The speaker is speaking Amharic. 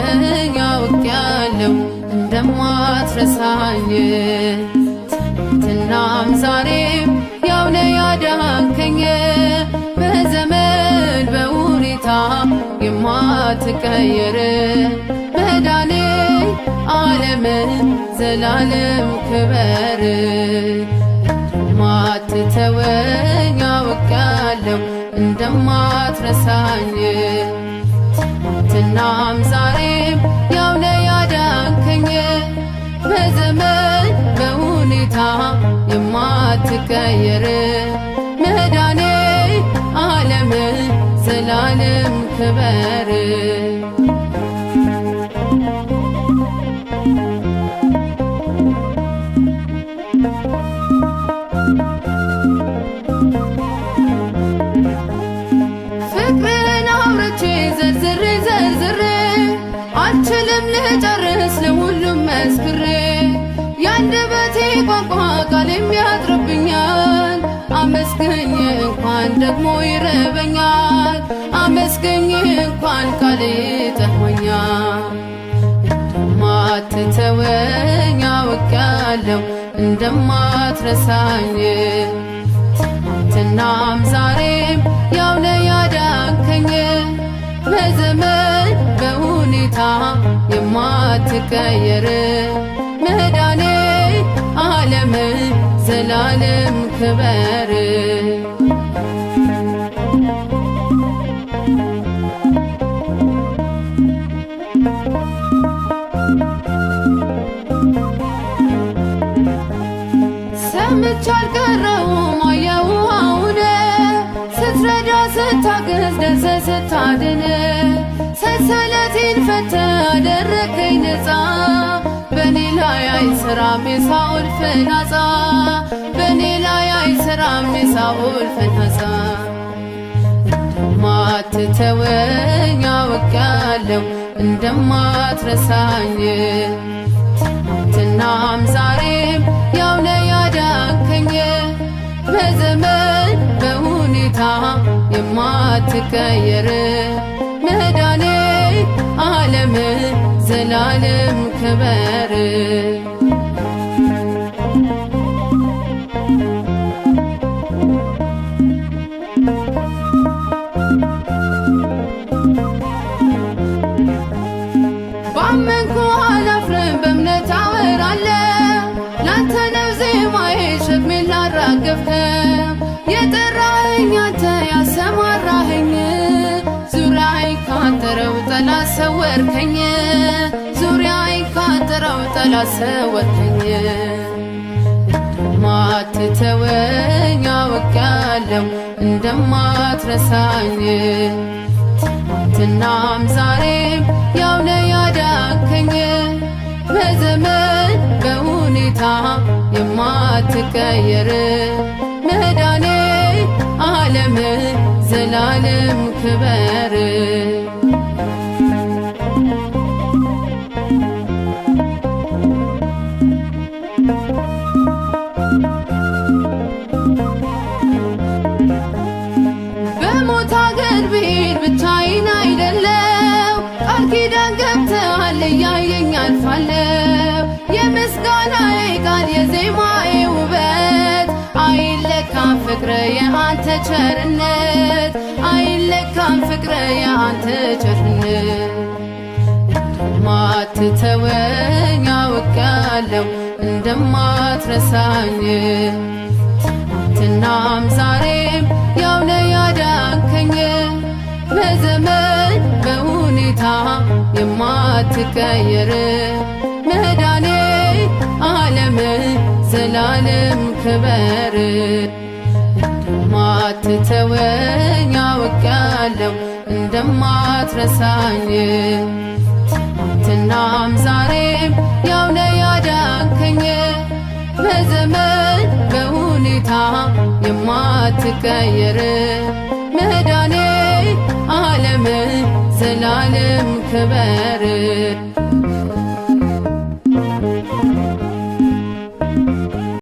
ተወኝ አውቄያለሁ እንደማትረሳኝ ትናንትናም ዛሬም ያው ነህ ያዳንከኝ በዘመን በሁኔታ የማትቀየር መዳኔ ዓለምን ዘላለም ክበር እንደማትተወኝ አውቄያለሁ እንደማትረሳኝ ትናንትናም ዛሬም ያው ነህ ያዳንከኝ በዘመን በሁኔታ የማትቀየር መዳኔ ዓለምን ዘላለም ክበር ፍቅርን አውርቼ ዘርዝሬ አልችልም ልጨርስ ለሁሉም መስክሬ ያንደበቴ ቋንቋ ቃል የሚያጥርብኛል አመስገኝ እንኳን ደግሞ ይርበኛል አመስገኝ እንኳን ቃል ይጠቅመኛል እንደማትተወኝ አውቄያለሁ እንደማትረሳኝ ትናንትናም ዛሬም ያው ነህ ያዳንከኝ በዘመን በሁኔታ የማትቀየር መዳኔ ዓለምን ዘላለም ክበር ሰምቼ አልቀረሁም አየሁህ አሁን ስትረዳ ስታግዝ ደስ ስታድን ሰንሰለቴን ፈተህ አደረከኝ ነፃ በኔ ላይ አይሰራም የሳኦል ፍላጻ በኔ ላይ አይሰራም የሳኦል ፍላጻ እንደማትተወኝ አውቄያለሁ እንደማትረሳኝ ትናንትናም ዛሬም ያው ነህ ያዳንከኝ በዘመን በሁኔታ የማትቀየር መዳኔ ዓለምን ዘላለም ክበር ባመንኩ አላፍርም በእምነት አወራለሁ ላንተ ነው ዜማዬ ሸክሜን ላራገፍከው የጠራኸኝ አንተ ያሰማራኸኝ ዙሪያዬን ካጠረው ጠላት ሰወርከኝ ዙሪያዬን ካጠረው ጠላት ሰወርከኝ እንደማትተወኝ አውቄያለሁ እንደማትረሳኝ ትናንትናም ዛሬም ያው ነህ ያዳንከኝ በዘመን በሁኔታ የማትቀየር መዳኔ ዓለምን ዘላለም ክበር በሞት አገር ብሄድ ብቻዬን አይደለም ቃል ኪዳን ገብተሃል እያየኝ አልፋለሁ የምስጋናዬ ቃል የዜማዬ ውበት አይለካም ፍቅር የአንተ ቸርነት አይለካም ፍቅር የአንተ ቸርነት እንደማትተወኝ አውቄያለሁ እንደማትረሳኝ ትናንትናም ዛሬም ያው ነህ ያዳንከኝ በዘመን በሁኔታ የማትቀየር መዳኔ ዓለምን ዘላለም ክበር እንደማትተወኝ አውቄያለሁ እንደማትረሳኝ ትናንትናም ዛሬም ያው ነህ ያዳንከኝ በዘመን በሁኔታ የማትቀየር መዳኔ ዓለምን ዘላለም ክበር